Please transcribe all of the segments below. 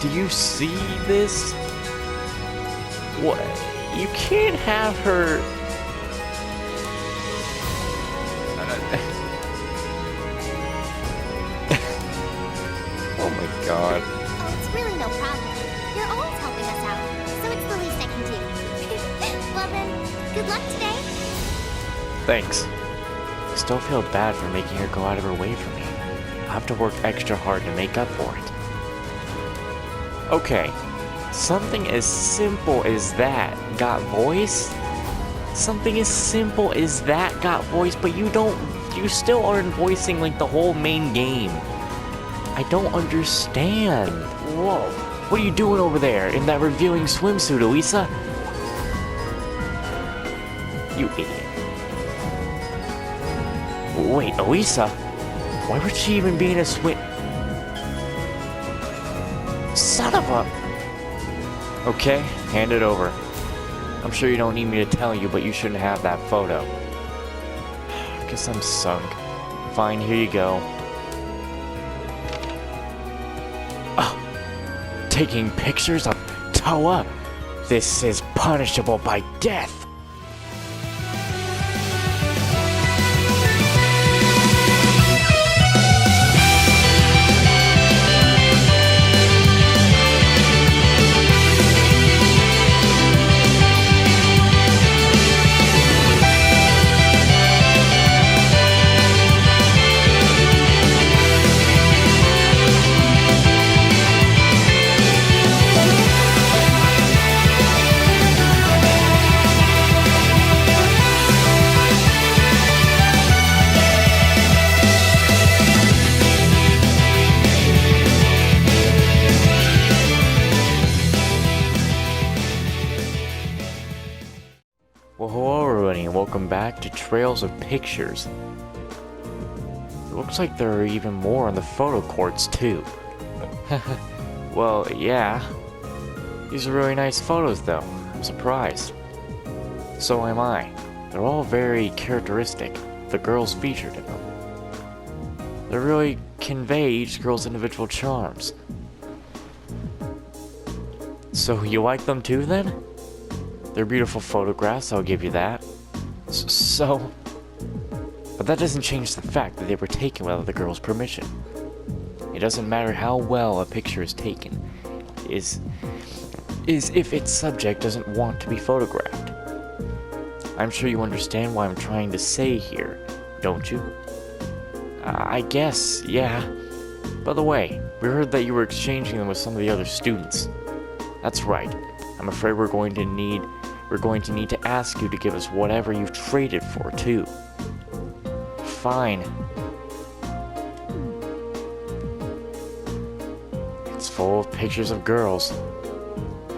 Do you see this? What? You can't have her... Oh my god. Oh, it's really no problem. You're always helping us out, so it's the least I can do. Well then, good luck today. Thanks. I still feel bad for making her go out of her way for me. I'll have to work extra hard to make up for it. Okay, something as simple as that got voice? Something as simple as that got voice, but you still aren't voicing like the whole main game. I don't understand. Whoa, what are you doing over there in that revealing swimsuit, Elisa? You idiot. Wait, Elisa? Why would she even be in a swim... Son of a... Okay, hand it over. I'm sure you don't need me to tell you, but you shouldn't have that photo. Guess I'm sunk. Fine, here you go. Oh, taking pictures of Toa? This is punishable by death. Well, hello everybody, and welcome back to Trails of Pictures. It looks like there are even more on the photo courts too. Well, yeah. These are really nice photos though. I'm surprised. So am I. They're all very characteristic. The girls featured in them. They really convey each girl's individual charms. So you like them too then? They're beautiful photographs, I'll give you that. But that doesn't change the fact that they were taken without the girl's permission. It doesn't matter how well a picture is taken, is if its subject doesn't want to be photographed. I'm sure you understand what I'm trying to say here, don't you? I guess, yeah. By the way, we heard that you were exchanging them with some of the other students. That's right. I'm afraid we're going to need to ask you to give us whatever you've traded for, too. Fine. It's full of pictures of girls.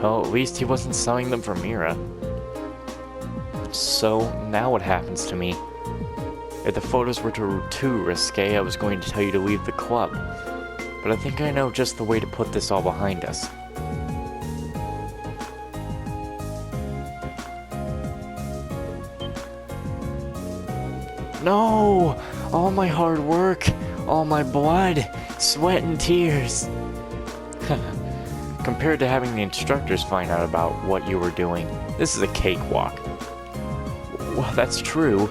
Well, at least he wasn't selling them for Mira. So, now what happens to me? If the photos were too risque, I was going to tell you to leave the club. But I think I know just the way to put this all behind us. No! All my hard work, all my blood, sweat and tears. Compared to having the instructors find out about what you were doing, this is a cakewalk. Well, that's true.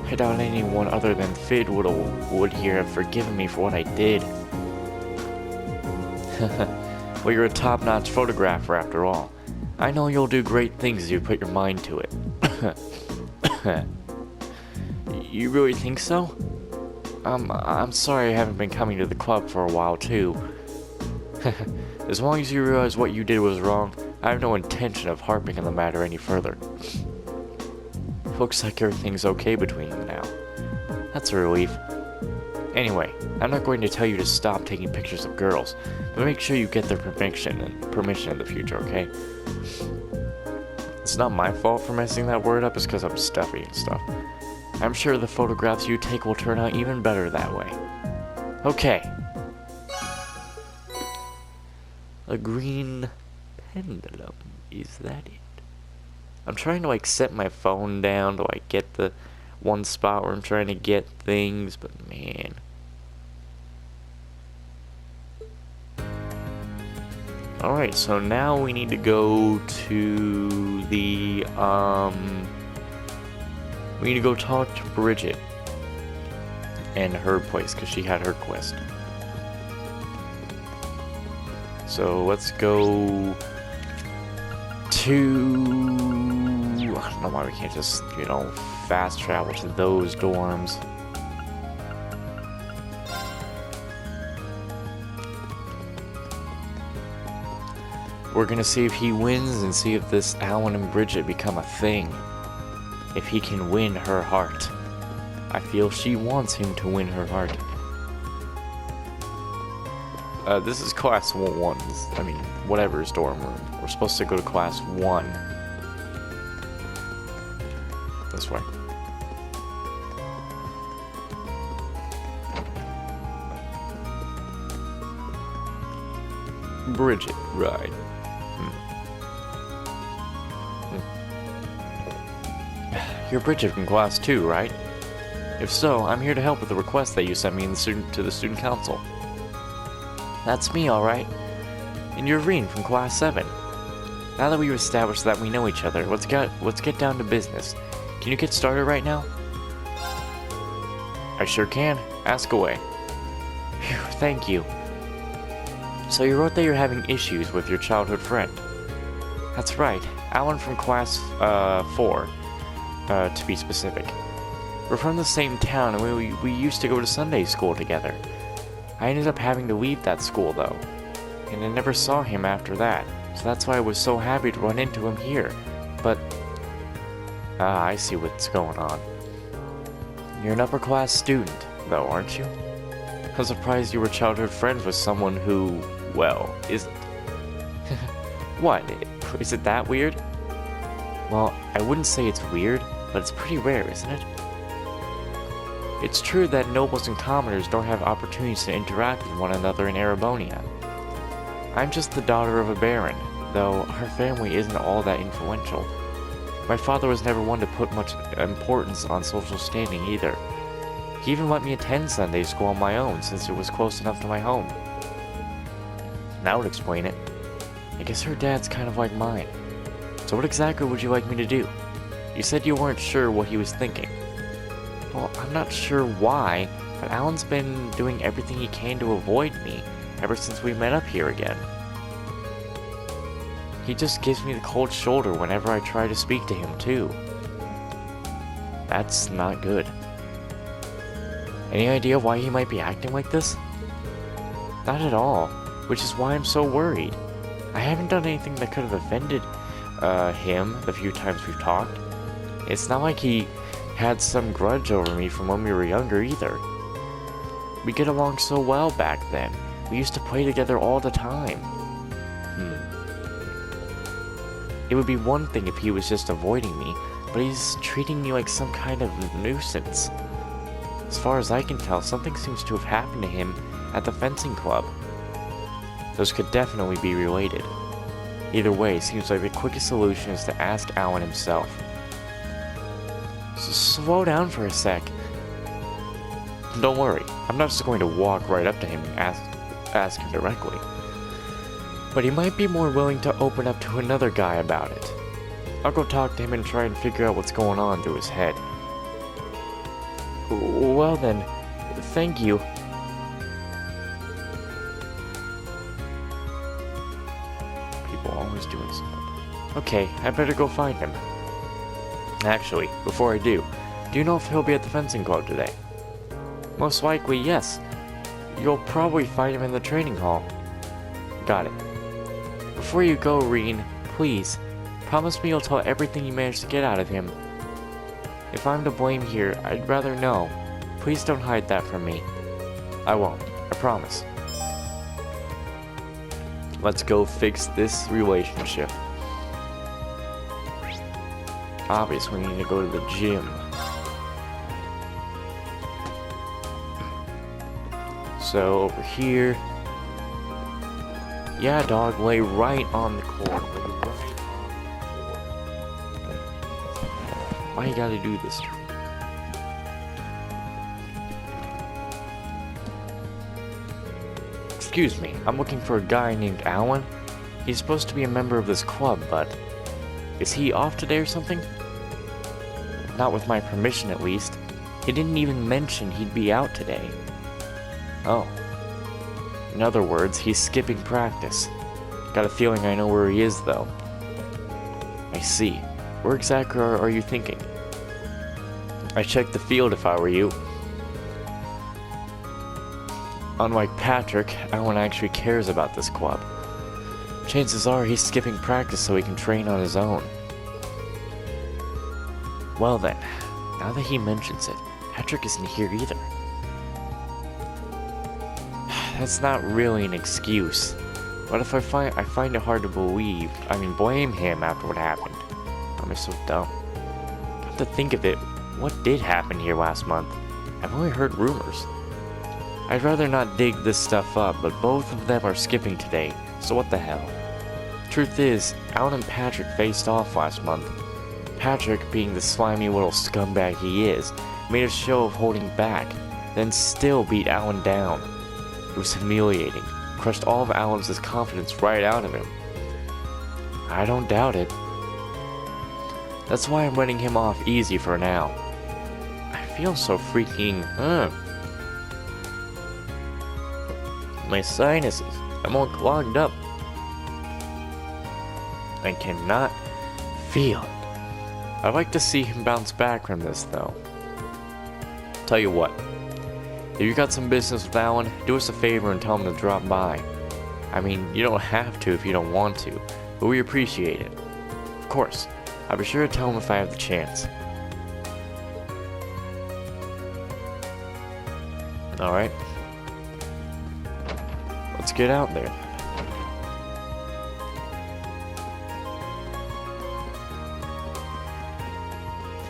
I doubt anyone other than Fid would here have forgiven me for what I did. Well, you're a top-notch photographer after all. I know you'll do great things if you put your mind to it. You really think so? I'm sorry I haven't been coming to the club for a while, too. As long as you realize what you did was wrong, I have no intention of harping on the matter any further. Looks like everything's okay between them now. That's a relief. Anyway, I'm not going to tell you to stop taking pictures of girls, but make sure you get their permission in the future, okay? It's not my fault for messing that word up, it's because I'm stuffy and stuff. I'm sure the photographs you take will turn out even better that way. Okay. A green pendulum. Is that it? I'm trying to, like, set my phone down to, like, get the one spot where I'm trying to get things, but man. Alright, so now we need to go to the, we need to go talk to Bridget and her place, because she had her quest. So let's go to... I don't know why we can't just, you know, fast travel to those dorms. We're gonna see if he wins and see if this Alan and Bridget become a thing. If he can win her heart. I feel she wants him to win her heart. This is class 1. I mean, whatever's dorm room. We're supposed to go to class 1. This way. Bridget, right. You're Bridget from class 2, right? If so, I'm here to help with the request that you sent me to the student council. That's me, alright. And you're Reen from class 7. Now that we've established that we know each other, let's get down to business. Can you get started right now? I sure can. Ask away. Phew, thank you. So you wrote that you're having issues with your childhood friend. That's right, Alan from class 4, to be specific. We're from the same town and we used to go to Sunday school together. I ended up having to leave that school though, and I never saw him after that, so that's why I was so happy to run into him here. But, I see what's going on. You're an upper class student, though, aren't you? I'm surprised you were childhood friends with someone who, well, isn't. What? Is it that weird? Well, I wouldn't say it's weird, but it's pretty rare, isn't it? It's true that nobles and commoners don't have opportunities to interact with one another in Erebonia. I'm just the daughter of a baron, though our family isn't all that influential. My father was never one to put much importance on social standing either. He even let me attend Sunday school on my own since it was close enough to my home. That would explain it. I guess her dad's kind of like mine. So what exactly would you like me to do? You said you weren't sure what he was thinking. Well, I'm not sure why, but Alan's been doing everything he can to avoid me ever since we met up here again. He just gives me the cold shoulder whenever I try to speak to him, too. That's not good. Any idea why he might be acting like this? Not at all, which is why I'm so worried. I haven't done anything that could have offended him the few times we've talked. It's not like he had some grudge over me from when we were younger either. We get along so well back then. We used to play together all the time. It would be one thing if he was just avoiding me, but he's treating me like some kind of nuisance. As far as I can tell, something seems to have happened to him at the fencing club. Those could definitely be related. Either way, seems like the quickest solution is to ask Alan himself. So slow down for a sec. Don't worry, I'm not just going to walk right up to him and ask him directly. But he might be more willing to open up to another guy about it. I'll go talk to him and try and figure out what's going on through his head. Well then, thank you. People always doing something. Okay, I better go find him. Actually, before I do you know if he'll be at the fencing club today? Most likely, yes. You'll probably find him in the training hall. Got it. Before you go, Reen, please, promise me you'll tell everything you managed to get out of him. If I'm to blame here, I'd rather know. Please don't hide that from me. I won't. I promise. Let's go fix this relationship. Obviously, we need to go to the gym. So, over here. Yeah, dog, lay right on the court. Lay right on the court. Why you gotta do this? Excuse me, I'm looking for a guy named Alan. He's supposed to be a member of this club, but is he off today or something? Not with my permission, at least. He didn't even mention he'd be out today. Oh. In other words, he's skipping practice. Got a feeling I know where he is, though. I see. Where exactly are you thinking? I'd check the field if I were you. Unlike Patrick, Alan actually cares about this club. Chances are he's skipping practice so he can train on his own. Well then, now that he mentions it, Patrick isn't here either. That's not really an excuse. But if I find it hard to blame him after what happened. I'm so dumb. Come to think of it, what did happen here last month? I've only heard rumors. I'd rather not dig this stuff up, but both of them are skipping today, so what the hell? Truth is, Alan and Patrick faced off last month. Patrick, being the slimy little scumbag he is, made a show of holding back, then still beat Alan down. It was humiliating, crushed all of Alan's confidence right out of him. I don't doubt it. That's why I'm letting him off easy for now. I feel so freaking, My sinuses, I'm all clogged up. I cannot feel it. I'd like to see him bounce back from this, though. Tell you what, if you got some business with Alan, do us a favor and tell him to drop by. I mean, you don't have to if you don't want to, but we appreciate it. Of course, I'll be sure to tell him if I have the chance. Alright. Let's get out there.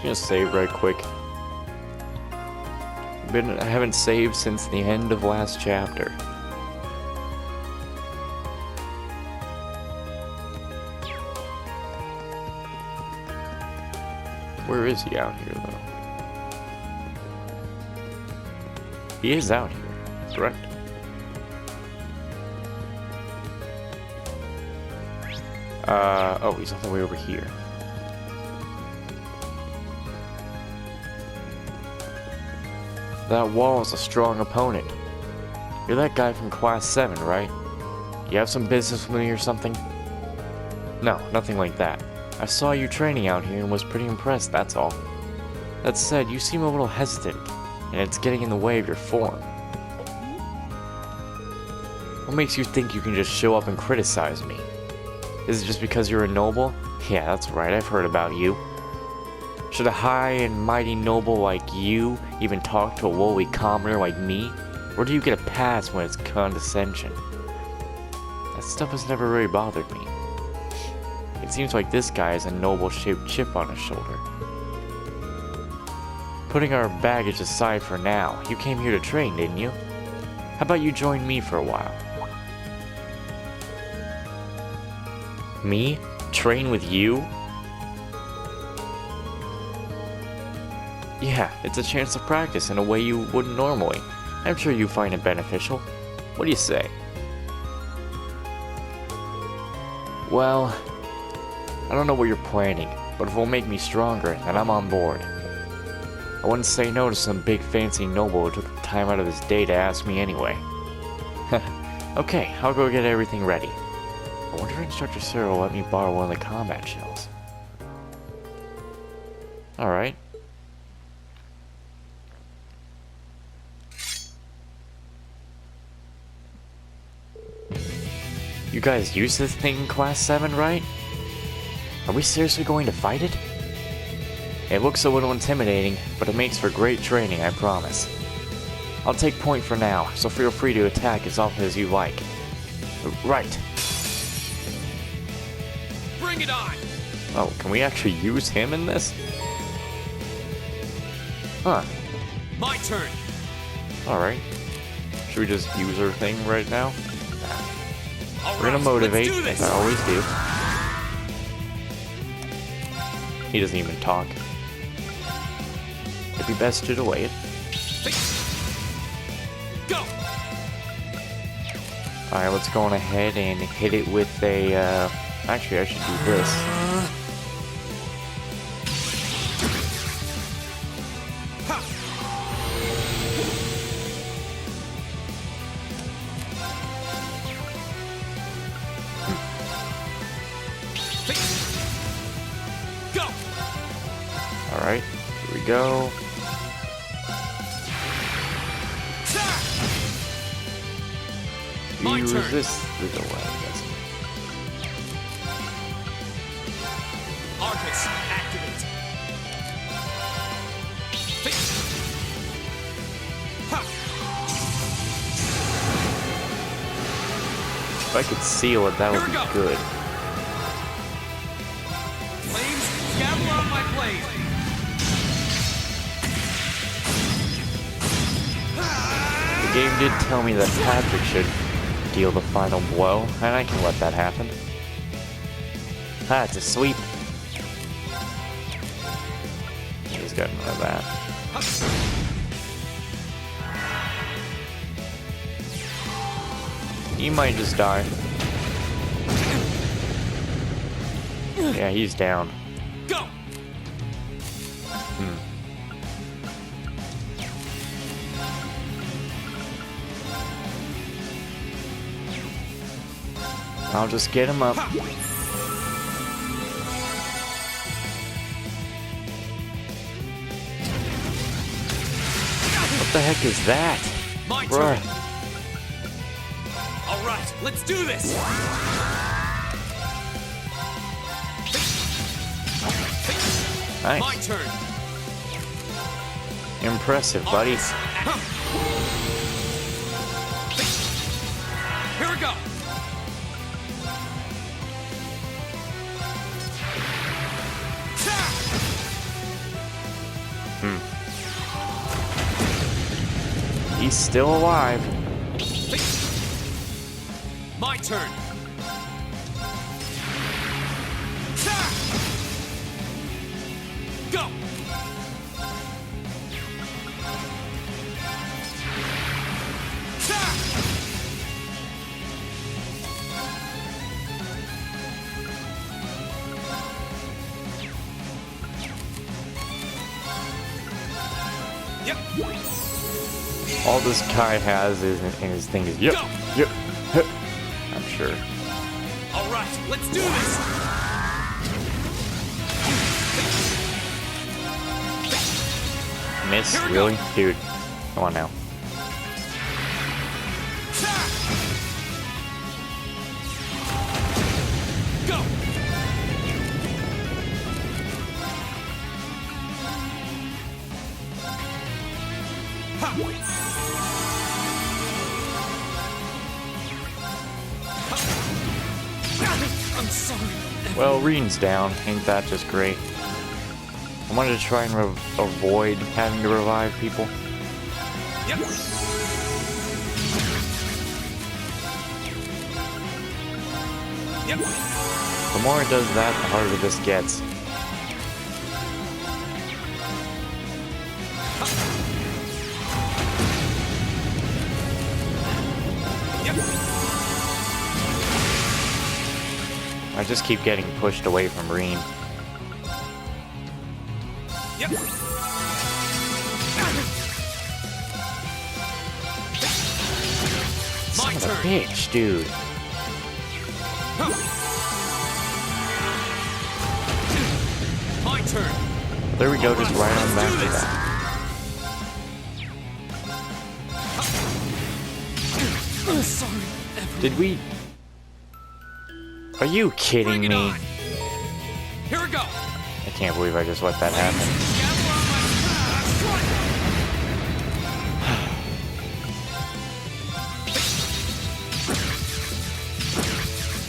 Just save right quick. I haven't saved since the end of last chapter. Where is he out here, though? He is out here, correct? Oh, he's all the way over here. That wall is a strong opponent. You're that guy from Class 7, right? You have some business with me or something? No, nothing like that. I saw you training out here and was pretty impressed, that's all. That said, you seem a little hesitant, and it's getting in the way of your form. What makes you think you can just show up and criticize me? Is it just because you're a noble? Yeah, that's right, I've heard about you. Should a high and mighty noble like you even talk to a lowly commoner like me? Or do you get a pass when it's condescension? That stuff has never really bothered me. It seems like this guy has a noble-shaped chip on his shoulder. Putting our baggage aside for now, you came here to train, didn't you? How about you join me for a while? Me? Train with you? Yeah, it's a chance to practice in a way you wouldn't normally. I'm sure you find it beneficial. What do you say? Well, I don't know what you're planning, but if it will make me stronger, then I'm on board. I wouldn't say no to some big fancy noble who took the time out of his day to ask me anyway. Okay, I'll go get everything ready. I wonder if Instructor Sarah will let me borrow one of the combat shells. Alright. You guys use this thing in Class 7, right? Are we seriously going to fight it? It looks a little intimidating, but it makes for great training, I promise. I'll take point for now, so feel free to attack as often as you like. Right. Bring it on! Oh, can we actually use him in this? Huh. My turn! Alright. Should we just use our thing right now? All We're gonna right, motivate, let's do this. as I always do. He doesn't even talk. It'd be best to delay it. Go! Alright, let's go on ahead and hit it with a, actually I should do this. Go. Alright, here we go. My You turn. resist the delay, yes. Arcus, activate. Ha. If I could seal it, that would Here be we go. good. Flames, gather on my blade. The game did tell me that Patrick should deal the final blow, and I can let that happen. Ah, it's a sweep. He's got none of that. He might just die. Yeah, he's down. Go. I'll just get him up. What the heck is that? My Bruh. turn. All right, let's do this. My Nice. turn. Impressive, buddy. Arcus, act- Here we go. He's still alive. My turn. Go. Yep. All this guy has is in his thing is yep, Go. yep, heh. I'm sure. All right, let's do this. Miss, Here we go. really? Dude, come on now. Go. I'm sorry. Well, Reen's down. Ain't that just great? I wanted to try and avoid having to revive people. Yep. Yep. The more it does that, the harder this gets. Yep. I just keep getting pushed away from Reen. Yep. Son My of a turn. bitch, dude. My turn. There we go, just right on Let's back do to this. that. I'm sorry. Did we... Are you kidding Bring it me? on. Here we go. I can't believe I just let that happen. Gather on my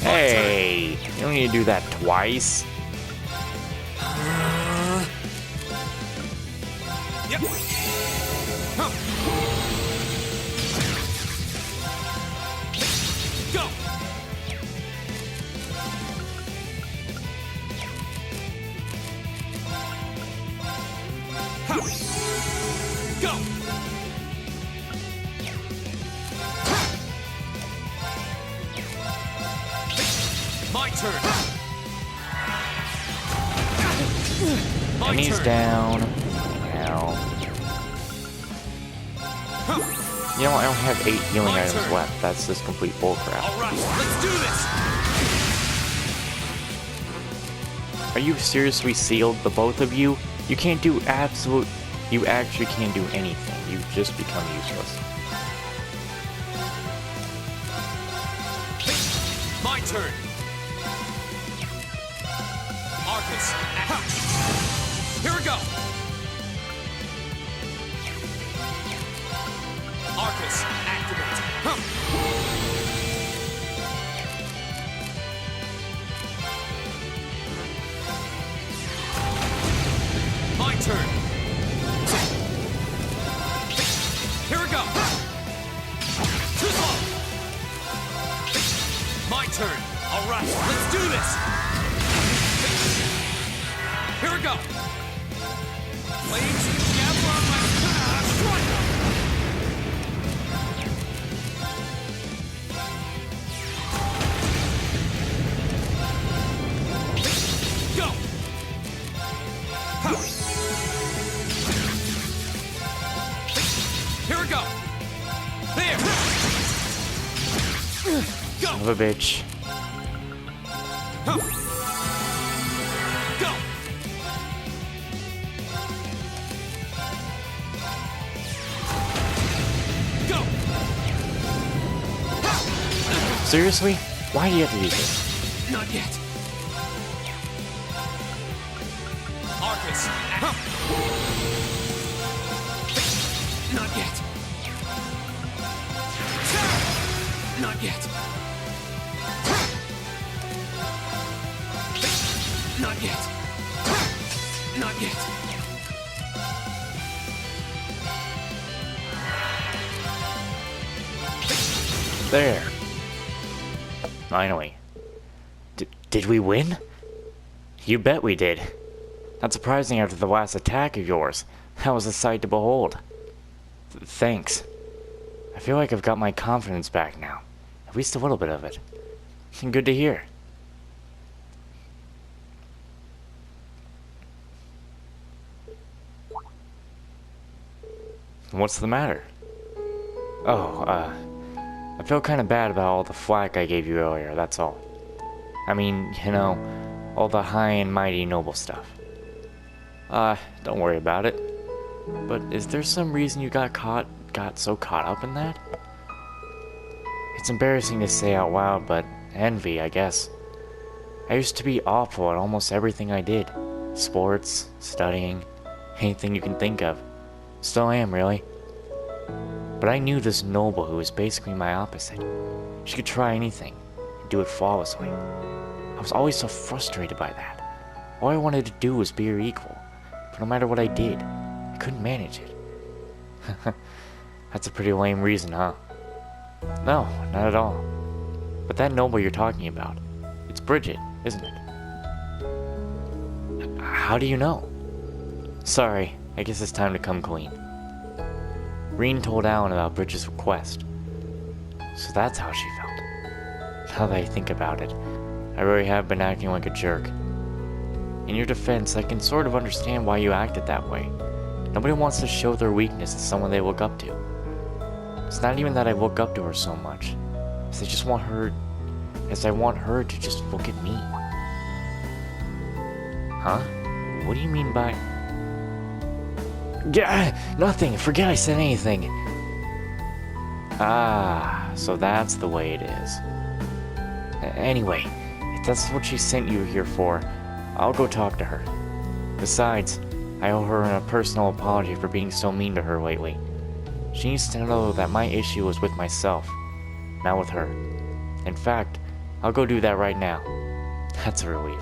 Hey! You don't need to do that twice. Yep. Huh. Go. Ha. Go. turn. My And he's turn. down. Now. You know, I only have 8 healing My items turn. left. That's just complete bullcrap. All right, let's do this. Are you seriously sealed, the both of you? You can't do absolute... You actually can't do anything. You've just become useless. My turn. Arcus. Here we go. Arcus, activate. My turn. Here we go. Too slow. My turn. All right, let's do this. Here we go. Flames gather on my strike. Go. Ha. Here we go. There. Go. Son of a bitch. Huh. Go. Go. Seriously? Why do you have to do this? Not yet. Arcus. Huh. Not yet. Not yet. Not yet. Not yet. There. Finally. Did we win? You bet we did. Not surprising after the last attack of yours. That was a sight to behold. Thanks. I feel like I've got my confidence back now. At least a little bit of it. Good to hear. What's the matter? Oh, I feel kind of bad about all the flack I gave you earlier, that's all. I mean, you know, all the high and mighty noble stuff. Don't worry about it. But is there some reason you got so caught up in that? It's embarrassing to say out loud, but envy, I guess. I used to be awful at almost everything I did. Sports, studying, anything you can think of. Still am, really. But I knew this noble who was basically my opposite. She could try anything, and do it flawlessly. I was always so frustrated by that. All I wanted to do was be her equal, but no matter what I did, I couldn't manage it. That's a pretty lame reason, huh? No, not at all. But that noble you're talking about, it's Bridget, isn't it? How do you know? Sorry, I guess it's time to come clean. Reen told Alan about Bridget's request. So that's how she felt. Now that I think about it, I really have been acting like a jerk. In your defense, I can sort of understand why you acted that way. Nobody wants to show their weakness to someone they look up to. It's not even that I look up to her so much, as I want her to just look at me. Huh? What do you mean by... Yeah, nothing. Forget I said anything. Ah, so that's the way it is. Anyway, if that's what she sent you here for, I'll go talk to her. Besides, I owe her a personal apology for being so mean to her lately. She needs to know that my issue was with myself, not with her. In fact, I'll go do that right now. That's a relief.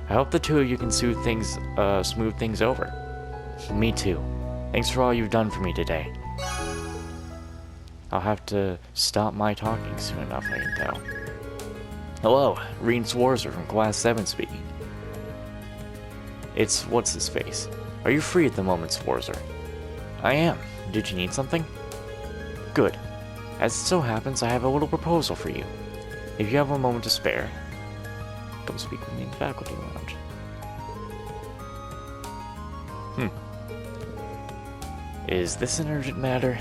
I hope the two of you can smooth things over. Me too. Thanks for all you've done for me today. I'll have to stop my talking soon enough, I can tell. Hello, Reen Swarzer from Class 7 speaking. It's what's-his-face. Are you free at the moment, Swarzer? I am. Did you need something? Good. As it so happens, I have a little proposal for you. If you have a moment to spare. Come speak with me in the faculty lounge. Is this an urgent matter?